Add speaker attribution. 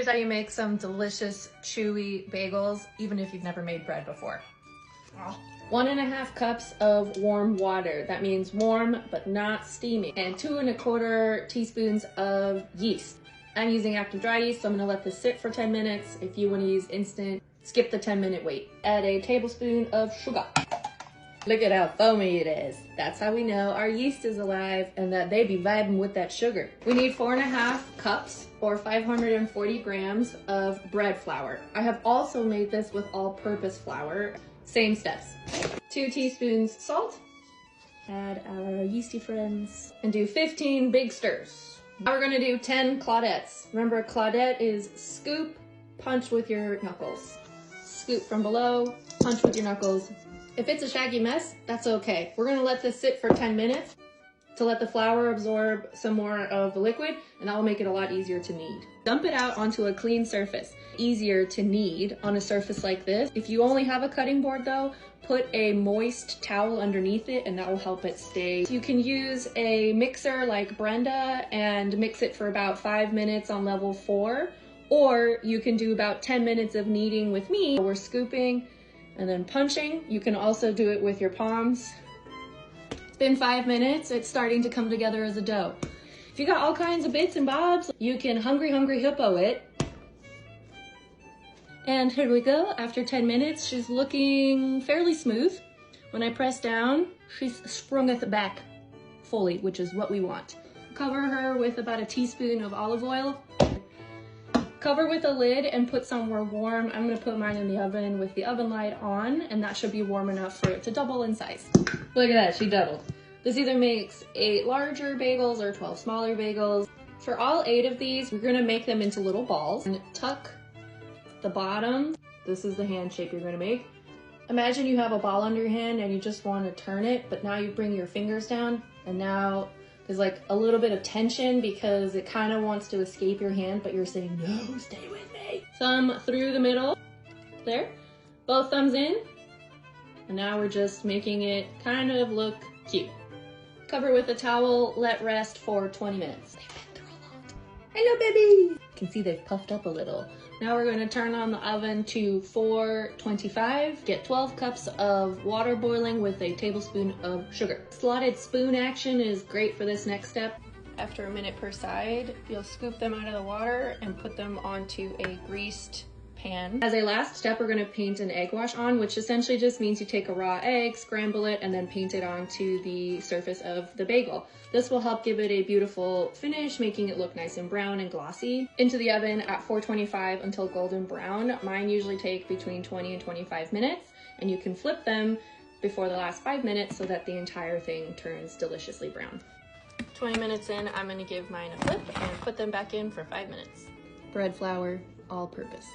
Speaker 1: Here's how you make some delicious, chewy bagels, even if you've never made bread before.
Speaker 2: 1.5 cups of warm water. That means warm, but not steaming. And 2¼ teaspoons of yeast. I'm using active dry yeast, so I'm gonna let this sit for 10 minutes. If you wanna use instant, skip the 10-minute wait. Add a tablespoon of sugar. Look at how foamy it is. That's how we know our yeast is alive and that they be vibing with that sugar. We need 4.5 cups or 540 grams of bread flour. I have also made this with all-purpose flour. Same steps. 2 teaspoons salt. Add our yeasty friends and do 15 big stirs. Now we're gonna do 10 claudettes. Remember, claudette is scoop, punch with your knuckles. Scoop from below, punch with your knuckles. If it's a shaggy mess, that's okay. We're gonna let this sit for 10 minutes to let the flour absorb some more of the liquid, and that will make it a lot easier to knead. Dump it out onto a clean surface. Easier to knead on a surface like this. If you only have a cutting board though, put a moist towel underneath it and that will help it stay. You can use a mixer like Brenda and mix it for about 5 minutes on level 4, or you can do about 10 minutes of kneading with me. We're scooping and then punching. You can also do it with your palms. It's been 5 minutes. It's starting to come together as a dough. If you got all kinds of bits and bobs, you can hungry hippo it. And here we go. After 10 minutes, she's looking fairly smooth. When I press down, she's sprungeth back fully, which is what we want. Cover her with about a teaspoon of olive oil. Cover with a lid and put somewhere warm. I'm gonna put mine in the oven with the oven light on, and that should be warm enough for it to double in size. Look at that, she doubled. This either makes 8 larger bagels or 12 smaller bagels. For all 8 of these, we're gonna make them into little balls and tuck the bottom. This is the hand shape you're gonna make. Imagine you have a ball under your hand and you just wanna turn it, but now you bring your fingers down and now there's like a little bit of tension because it kind of wants to escape your hand, but you're saying, no, stay with me. Thumb through the middle, there. Both thumbs in. And now we're just making it kind of look cute. Cover with a towel, let rest for 20 minutes. They've been through a lot. Hello, baby. You can see they've puffed up a little. Now we're gonna turn on the oven to 425. Get 12 cups of water boiling with a tablespoon of sugar. Slotted spoon action is great for this next step. After a minute per side, you'll scoop them out of the water and put them onto a greased pan. As a last step, we're gonna paint an egg wash on, which essentially just means you take a raw egg, scramble it, and then paint it onto the surface of the bagel. This will help give it a beautiful finish, making it look nice and brown and glossy. Into the oven at 425 until golden brown. Mine usually take between 20 and 25 minutes, and you can flip them before the last 5 minutes so that the entire thing turns deliciously brown. 20 minutes in, I'm gonna give mine a flip and put them back in for 5 minutes. Bread flour, all purpose.